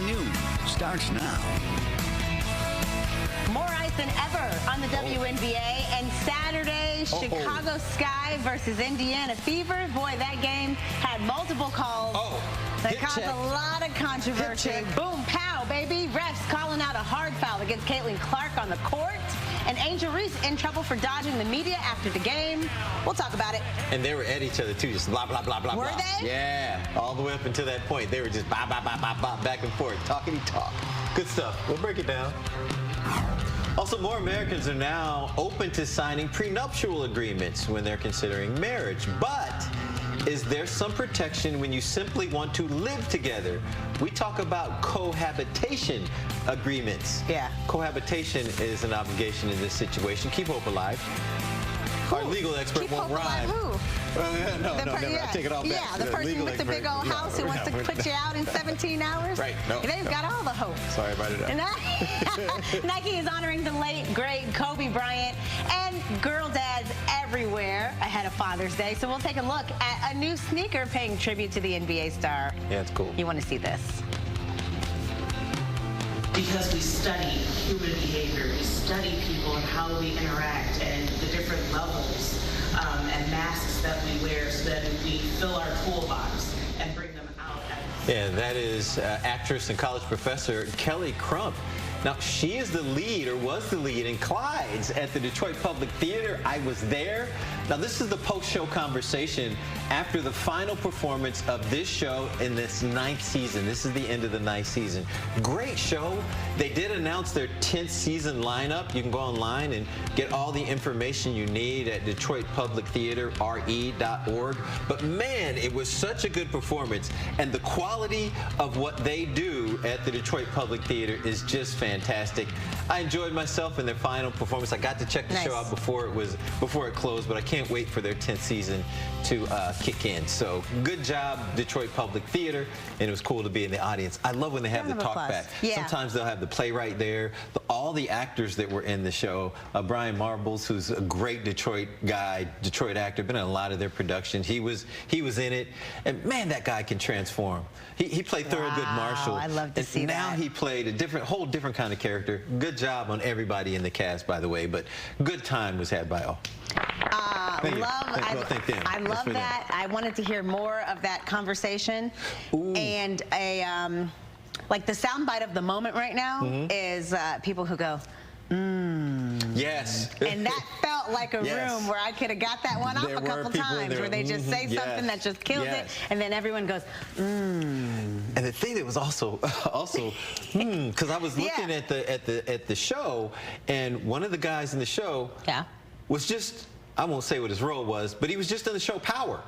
Noon starts now. More ice than ever on the WNBA, and Saturday, Chicago Sky versus Indiana Fever. Boy, that game had multiple calls that caused a lot of controversy. Boom, pow, baby. Refs calling out a hard foul against Caitlin Clark on the court. And Angel Reese in trouble for dodging the media after the game. We'll talk about it. And they were at each other, too, just blah, blah, blah, blah, Were blah. they? Yeah, all the way up until that point. They were just blah, blah, blah, blah, blah, back and forth, talkity talk. Good stuff. We'll break it down. Also, more Americans are now open to signing prenuptial agreements when they're considering marriage. But is there some protection when you simply want to live together? We talk about cohabitation agreements. Yeah. Cohabitation is an obligation in this situation. Keep hope alive. Our legal expert won't rhyme. No, never. I take it all back. Yeah, the person with the big old house who wants to put you out in 17 hours. Right. No. They've got all the hope. Sorry about it. Nike is honoring the late, great Kobe Bryant and girl dads everywhere ahead of Father's Day. So we'll take a look at a new sneaker paying tribute to the NBA star. Yeah, it's cool. You want to see this? Because we study human behavior, we study people and how we interact and the different levels and masks that we wear so that we fill our toolbox and bring them out. Yeah, that is actress and college professor Kelly Crump. Now, she is the lead, or was the lead, in Clyde's at the Detroit Public Theater. I was there. Now, this is the post-show conversation after the final performance of this show in this 9th season. This is the end of the 9th season. Great show. They did announce their 10th season lineup. You can go online and get all the information you need at DetroitPublicTheater.re.org. But, man, it was such a good performance. And the quality of what they do at the Detroit Public Theater is just fantastic. I enjoyed myself in their final performance. I got to check the show out before it closed, but I can't wait for their 10th season to kick in. So good job, Detroit Public Theater, and it was cool to be in the audience. I love when they have the talk back. Yeah. Sometimes they'll have the playwright there. All the actors that were in the show, Brian Marbles, who's a great Detroit guy, Detroit actor, been in a lot of their productions. He was in it, and man, that guy can transform. He played Thurgood Marshall. I love to see that. Now he played a whole different kind of character. Good job on everybody in the cast, by the way, but good time was had by all. I love that. I wanted to hear more of that conversation. And like the soundbite of the moment right now is people who go, Yes. And that felt like a room where I could have got that one off a couple times, where they just say something that just kills it, and then everyone goes, And the thing that was also, because I was looking at the show, and one of the guys in the show was just, I won't say what his role was, but he was just in the show Power.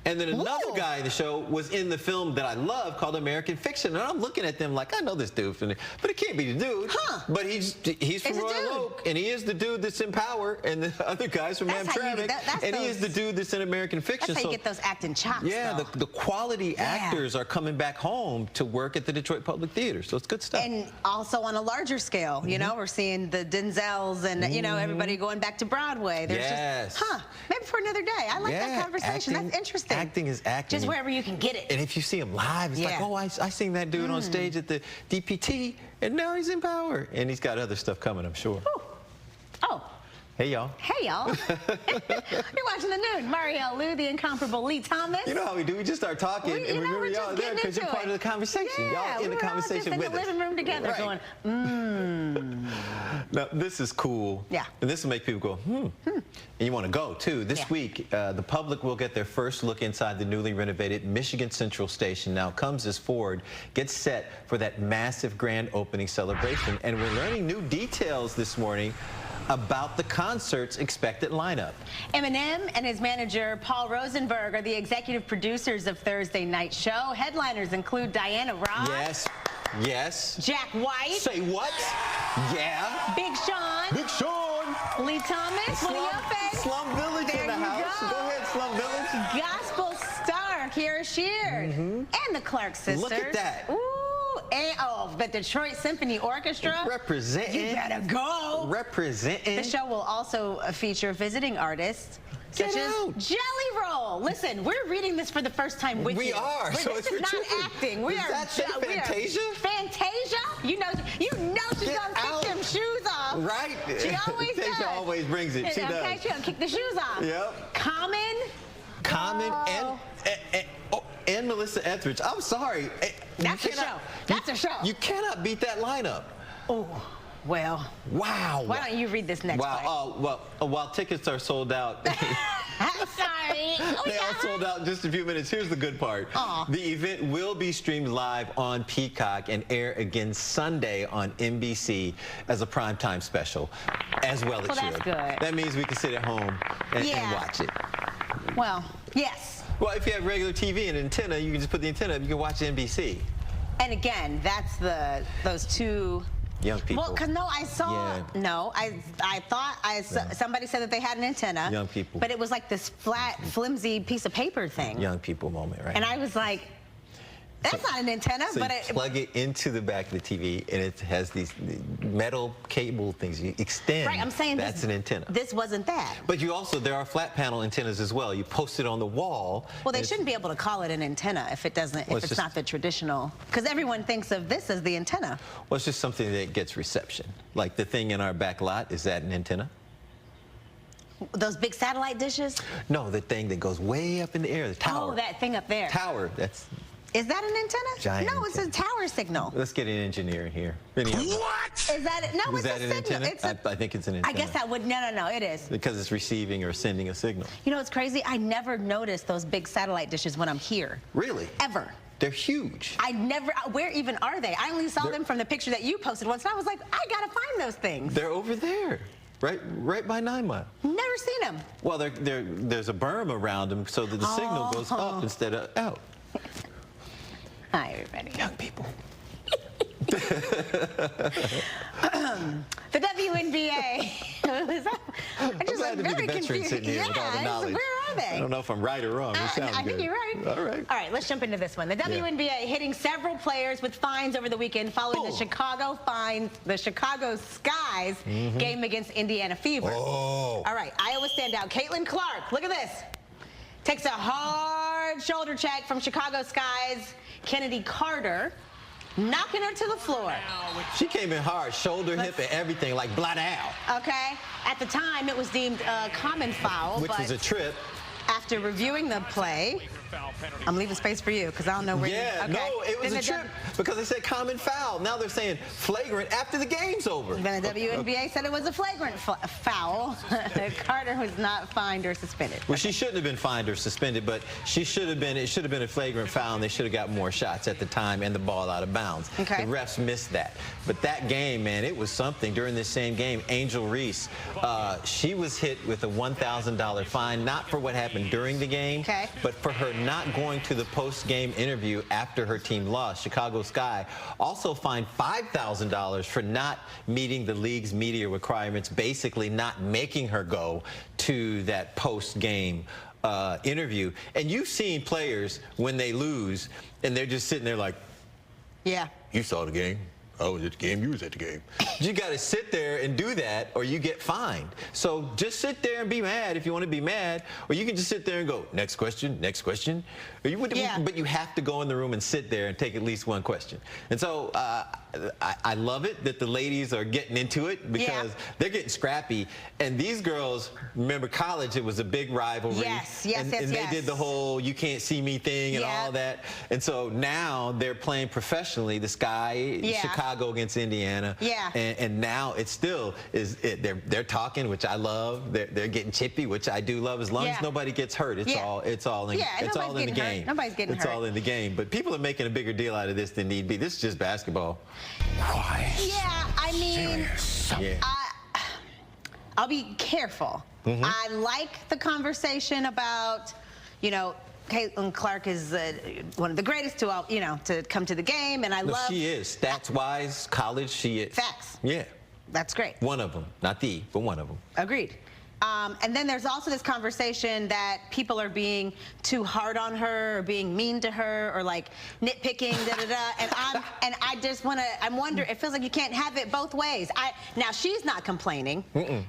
And then another guy in the show was in the film that I love called American Fiction. And I'm looking at them like, I know this dude, but it can't be the dude. But he's from Royal Oak, and he is the dude that's in Power, and the other guy's from Amtrak, and he is the dude that's in American Fiction. That's how you get those acting chops. Yeah, the quality actors are coming back home to work at the Detroit Public Theater, so it's good stuff. And also on a larger scale, you know, we're seeing the Denzels and, you know, everybody going back to Broadway. There's just, maybe for another day. I like that conversation. That's interesting. Acting is acting. Just wherever you can get it. And if you see him live, it's like, oh, I seen that dude on stage at the DPT, and now he's in Power. And he's got other stuff coming, I'm sure. Ooh. Oh. Hey, y'all. Hey, y'all. You're watching The Noon. Maurielle, Lou, the incomparable Lee Thomas. You know how we do. We just start talking, and remember y'all there because you're part of the conversation. Y'all in the conversation with us. We're all just in the living room together going, Now, this is cool. Yeah. And this will make people go, And you want to go, too. This week, the public will get their first look inside the newly renovated Michigan Central Station. Now, comes as Ford gets set for that massive grand opening celebration. And we're learning new details this morning about the concert's expected lineup. Eminem and his manager, Paul Rosenberg, are the executive producers of Thursday night's show. Headliners include Diana Ross. Yes. Yes. Jack White. Say what? Yeah. Big Sean. Big Sean. Lee Thomas. What are you up, babe? Slum Village in the house. Go ahead, Slum Village. Gospel star Kira Sheard. And the Clark sisters. Look at that. Ooh. And, the Detroit Symphony Orchestra. Representing. You better go. Representing. The show will also feature visiting artists such as Jelly Roll. Listen, we're reading this for the first time with you. We are. So this is not acting. We are Fantasia? Fantasia. always does. Tasia always brings it. She okay, does. she'll kick the shoes off. Yep. Common and Melissa Etheridge. I'm sorry. That's a show. That's a show. You cannot beat that lineup. Oh, well. Wow. Why don't you read this next part? Well, while tickets are sold out. I'm sorry. They all sold out in just a few minutes. Here's the good part. The event will be streamed live on Peacock and air again Sunday on NBC as a primetime special, as well it should. That's good. That means we can sit at home and watch it. Well, yes. Well, if you have regular TV and an antenna, you can just put the antenna up. You can watch NBC. And again, that's those two young people. Well, because no, I saw. Yeah. No, I thought somebody said that they had an antenna. Young people. But it was like this flat, flimsy piece of paper thing. Young people moment, right? And I was like, that's not an antenna. So but you plug it into the back of the TV, and it has these metal cable things. You extend. Right, I'm saying that's an antenna. This wasn't that. But there are flat panel antennas as well. You post it on the wall. Well, they shouldn't be able to call it an antenna if it doesn't. If it's not the traditional, because everyone thinks of this as the antenna. Well, it's just something that gets reception. Like the thing in our back lot, is that an antenna? Those big satellite dishes? No, the thing that goes way up in the air, the tower. Oh, that thing up there. Tower. That's. Is that an antenna? Giant no, antenna. It's a tower signal. Let's get an engineer here. What? Is that it? No, is that an signal. antenna? I think it's an antenna. I guess that would. No, it is. Because it's receiving or sending a signal. You know, it's crazy. I never noticed those big satellite dishes when I'm here. Really? Ever. They're huge. I never. Where even are they? I only saw them from the picture that you posted once, and I was like, I gotta find those things. They're over there. Right by 9 Mile. Never seen them. Well, there's a berm around them so that the signal goes up instead of out. Hi, everybody. Young people. The WNBA. I'm glad to be the veteran sitting here with all the knowledge. Where are they? I don't know if I'm right or wrong. It sounds I think you're right. All right. All right, let's jump into this one. The WNBA hitting several players with fines over the weekend following the Chicago Sky's game against Indiana Fever. All right, Iowa standout Caitlin Clark. Look at this. Takes a hard shoulder check from Chicago Sky's Kennedy Carter, knocking her to the floor. She came in hard, shoulder, hip, and everything, like blah ow. Okay. At the time, it was deemed a common foul. Which was a trip. After reviewing the play, I'm leaving space for you because I don't know where no, it was a trip because they said common foul. Now they're saying flagrant after the game's over. Then the WNBA said it was a flagrant foul. Carter was not fined or suspended. Well, she shouldn't have been fined or suspended, but it should have been a flagrant foul, and they should have got more shots at the time and the ball out of bounds. Okay. The refs missed that. But that game, man, it was something. During this same game, Angel Reese, she was hit with a $1,000 fine, not for what happened during the game, but for her not going to the post-game interview after her team lost. Chicago Sky also fined $5,000 for not meeting the league's media requirements, basically not making her go to that post-game interview. And you've seen players when they lose, and they're just sitting there like, yeah, you saw the game. I was at the game, you was at the game. You got to sit there and do that or you get fined. So just sit there and be mad if you want to be mad, or you can just sit there and go, next question, next question. But you have to go in the room and sit there and take at least one question. And so I love it that the ladies are getting into it because they're getting scrappy. And these girls, remember college, it was a big rivalry. And they did the whole you can't see me thing and all that. And so now they're playing professionally, the Sky, Chicago against Indiana. And now it still is, they're talking, which I love. They're getting chippy, which I do love. As long as nobody gets hurt, it's all in the game. Nobody's getting hurt. It's all in the game. But people are making a bigger deal out of this than need be. This is just basketball. Why? Yeah, I mean, I'll be careful. I like the conversation about, you know, Caitlin Clark is one of the greatest to come to the game, and I love. She is. Stats-wise, college, she is. Facts. Yeah. That's great. One of them, not the, but one of them. Agreed. And then there's also this conversation that people are being too hard on her, or being mean to her, or like nitpicking, and I just want to. I'm wondering. It feels like you can't have it both ways. Now she's not complaining,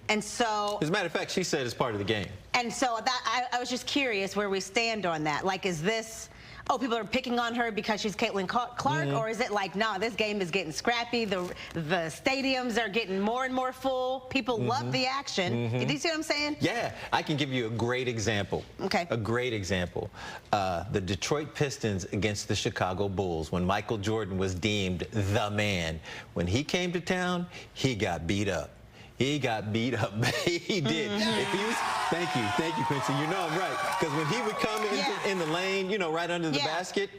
and so. As a matter of fact, she said it's part of the game. And so that I was just curious where we stand on that. Like, is this? oh, people are picking on her because she's Caitlin Clark, or is it like, no, this game is getting scrappy, the stadiums are getting more and more full, people love the action. Do you see what I'm saying? Yeah, I can give you a great example. Okay. A great example. The Detroit Pistons against the Chicago Bulls, when Michael Jordan was deemed the man. When he came to town, he got beat up. He got beat up. He did. If he was, thank you, Quincy. You know I'm right. Because when he would come in the lane, you know, right under the basket,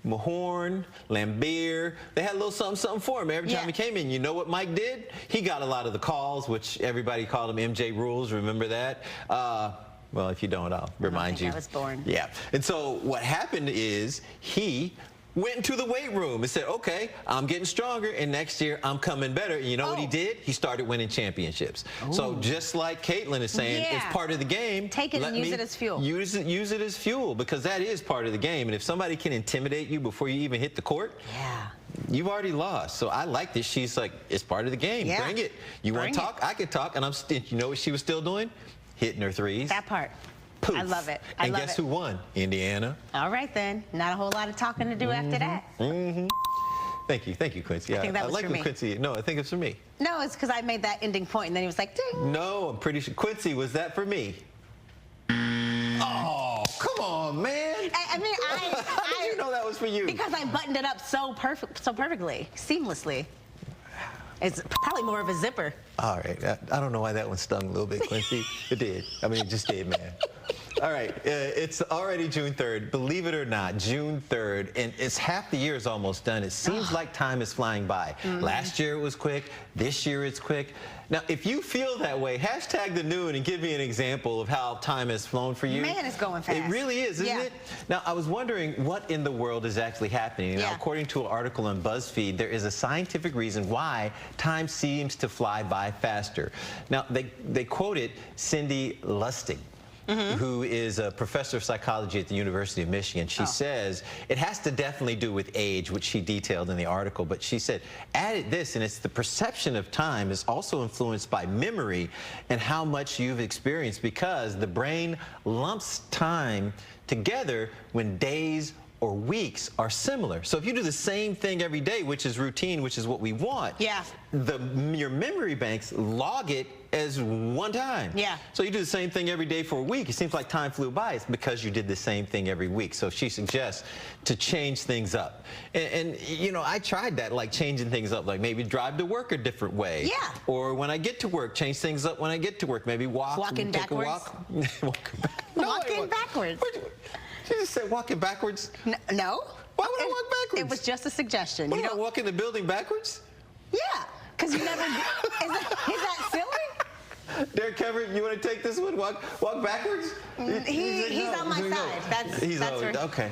Mahorn, Lambeer, they had a little something for him every time he came in. You know what Mike did? He got a lot of the calls, which everybody called him MJ Rules. Remember that? Well, if you don't, I'll remind you. I was born. Yeah. And so what happened is he went into the weight room and said, okay, I'm getting stronger, and next year I'm coming better. And you know what he did? He started winning championships. So just like Caitlin is saying, it's part of the game. Take it and use it as fuel. Use it as fuel, because that is part of the game. And if somebody can intimidate you before you even hit the court, you've already lost. So I like this. She's like, it's part of the game. Bring it. You want to talk? I can talk. And you know what she was still doing? Hitting her threes. That part. Poof. I love it. And guess who won? Indiana. All right, then. Not a whole lot of talking to do after that. Thank you, Quincy. I think that was like for me. Quincy. No, I think it's for me. No, it's because I made that ending point, and then he was like, ding. No, I'm pretty sure. Quincy, was that for me? Oh, come on, man. I mean, How did you know that was for you? Because I buttoned it up so perfectly, seamlessly. It's probably more of a zipper. All right. I don't know why that one stung a little bit, Quincy. It did. I mean, it just did, man. All right. It's already June 3rd. Believe it or not, June 3rd. And it's half the year is almost done. It seems like time is flying by. Last year it was quick. This year it's quick. Now, if you feel that way, hashtag the noon and give me an example of how time has flown for you. Man, it's going fast. It really is, isn't it? Now, I was wondering what in the world is actually happening. Now, according to an article on BuzzFeed, there is a scientific reason why time seems to fly by faster. Now, they quoted Cindy Lustig, who is a professor of psychology at the University of Michigan. She says it has to definitely do with age, which she detailed in the article, but she said, added this, and it's the perception of time is also influenced by memory and how much you've experienced, because the brain lumps time together when days or weeks are similar. So if you do the same thing every day, which is routine, which is what we want, your memory banks log it as one time. So you do the same thing every day for a week. It seems like time flew by. It's because you did the same thing every week. So she suggests to change things up. And you know, I tried that, like changing things up, like maybe drive to work a different way. Or when I get to work, change things up when I get to work. Maybe walking take backwards. a walk. Walking backwards. She just said walking backwards? No. Why would I walk backwards? It was just a suggestion. What, you don't walk in the building backwards? Yeah, because you never. Is that silly? Derek Everett, you want to take this one? Walk backwards? He's on my side.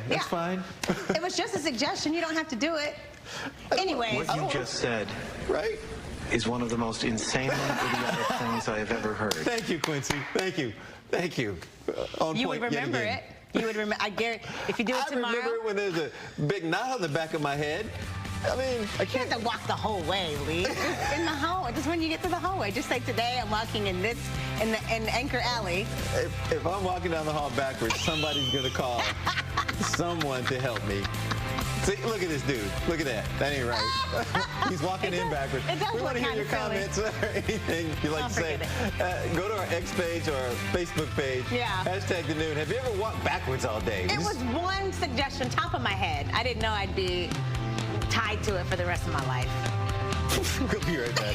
That's fine. It was just a suggestion. You don't have to do it. Anyway. What you just said, is one of the most insanely idiotic things I have ever heard. Thank you, Quincy. Thank you. Thank you. You would remember it. You would remember. I guarantee. If you do it tomorrow. I remember it when there's a big knot on the back of my head. I mean, I can't. You have to walk the whole way, Lee. Just in the hallway. Just when you get to the hallway. Just like today, I'm walking in Anchor Alley. If I'm walking down the hall backwards, somebody's gonna call someone to help me. See, look at this dude. Look at that. That ain't right. He's walking in backwards. We want to hear your comments or anything you'd like to say. Go to our X page or our Facebook page. Hashtag the noon. Have you ever walked backwards all day? It was one suggestion, top of my head. I didn't know I'd be tied to it for the rest of my life. We'll be right back.